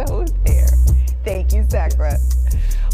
So there. Thank you, Sakura.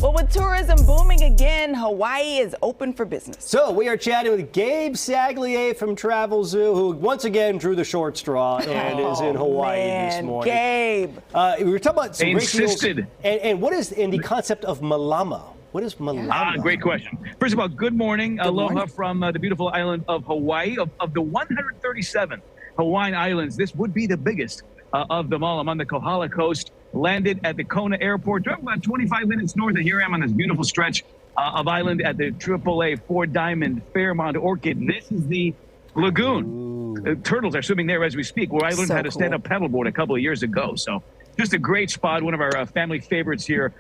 Well, with tourism booming again, Hawaii is open for business. So we are chatting with Gabe Saglie from Travel Zoo, who once again drew the short straw and is in Hawaii this morning. Gabe. We were talking about some great deals. Insisted. And what is in the concept of malama? What is malama? Great question. First of all, good morning. Aloha morning. from the beautiful island of Hawaii. Of the 137 Hawaiian islands, this would be the biggest of them all. I'm on the Kohala coast, landed at the Kona airport, drove about 25 minutes north, and here I am on this beautiful stretch of island at the AAA Four Diamond Fairmont Orchid. And this is the lagoon. Turtles are swimming there as we speak, where I learned how to stand up paddleboard a couple of years ago. So just a great spot, one of our family favorites here,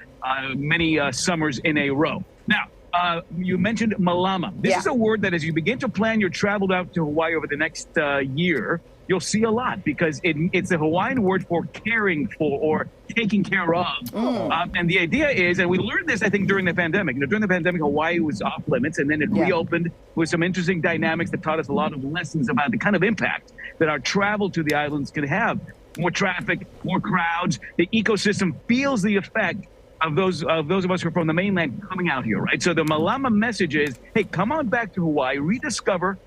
many summers in a row. Now, you mentioned malama. This is a word that as you begin to plan your travel out to Hawaii over the next year, you'll see a lot because it's a Hawaiian word for caring for or taking care of. And the idea is, and we learned this, I think, during the pandemic. You know, during the pandemic, Hawaii was off limits, and then it reopened with some interesting dynamics that taught us a lot of lessons about the kind of impact that our travel to the islands can have. More traffic, more crowds. The ecosystem feels the effect of those of us who are from the mainland coming out here, right? So the malama message is, hey, come on back to Hawaii, rediscover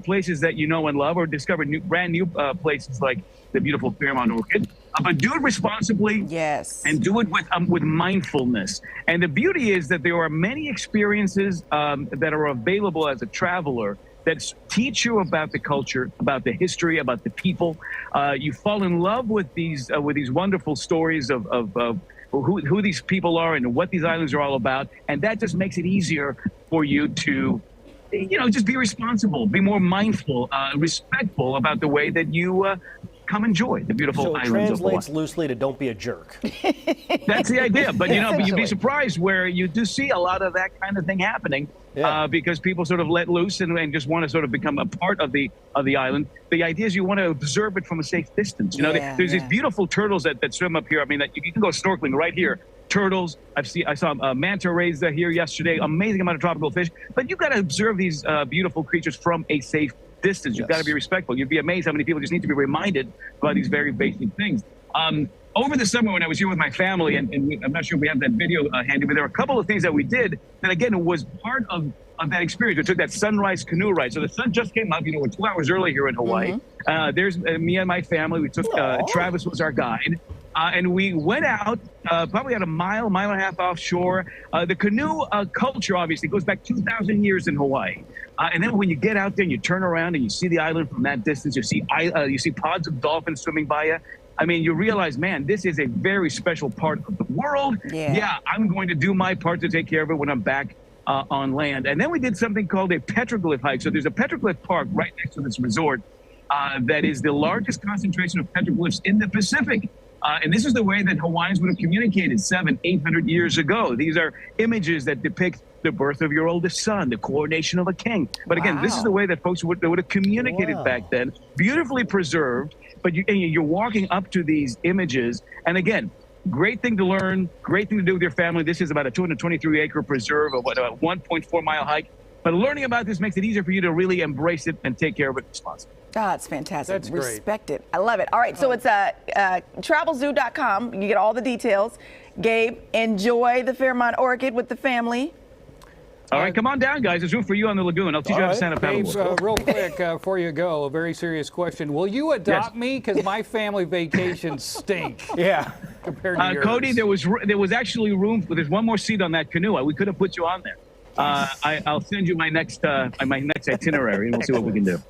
places that you know and love, or discover brand new places like the beautiful Fairmont Orchid. But do it responsibly, and do it with mindfulness. And the beauty is that there are many experiences that are available as a traveler that teach you about the culture, about the history, about the people. You fall in love with these wonderful stories of who these people are and what these islands are all about, and that just makes it easier for you to, just be responsible, be more mindful, respectful about the way that you come enjoy the beautiful islands of Hawaii. So it translates loosely to don't be a jerk. That's the idea. But, you'd be surprised where you do see a lot of that kind of thing happening because people sort of let loose and just want to sort of become a part of the island. The idea is you want to observe it from a safe distance. There's these beautiful turtles that swim up here. I mean, that you can go snorkeling right here. Turtles. I saw manta rays here yesterday. Amazing amount of tropical fish. But you've got to observe these beautiful creatures from a safe distance. You've got to be respectful. You'd be amazed how many people just need to be reminded about these very basic things. Over the summer when I was here with my family, and I'm not sure if we have that video handy, but there were a couple of things that we did that, again, was part of that experience. We took that sunrise canoe ride. So the sun just came up, we're 2 hours early here in Hawaii. There's me and my family. We took, Travis was our guide. And we went out, probably at a mile and a half offshore. The canoe culture, obviously, goes back 2,000 years in Hawaii. And then when you get out there and you turn around and you see the island from that distance, you see pods of dolphins swimming by you. I mean, you realize, man, this is a very special part of the world. I'm going to do my part to take care of it when I'm back on land. And then we did something called a petroglyph hike. So there's a petroglyph park right next to this resort that is the largest concentration of petroglyphs in the Pacific. And this is the way that Hawaiians would have communicated 700-800 years ago. These are images that depict the birth of your oldest son, the coronation of a king. But again, this is the way that folks would have communicated back then, beautifully preserved. But you're walking up to these images. And again, great thing to learn, great thing to do with your family. This is about a 223-acre preserve, a 1.4-mile hike. But learning about this makes it easier for you to really embrace it and take care of it responsibly. That's fantastic. That's great. Respect it. I love it. All right, so it's travelzoo.com. You get all the details. Gabe, enjoy the Fairmont Orchid with the family. All right, come on down, guys. There's room for you on the lagoon. I'll teach you how to stand up paddleboard. Real quick, before you go, a very serious question. Will you adopt me? Because my family vacations stink. Compared to yours. Cody, there was actually room. There's one more seat on that canoe. We could have put you on there. I'll send you my next itinerary, and we'll see what we can do.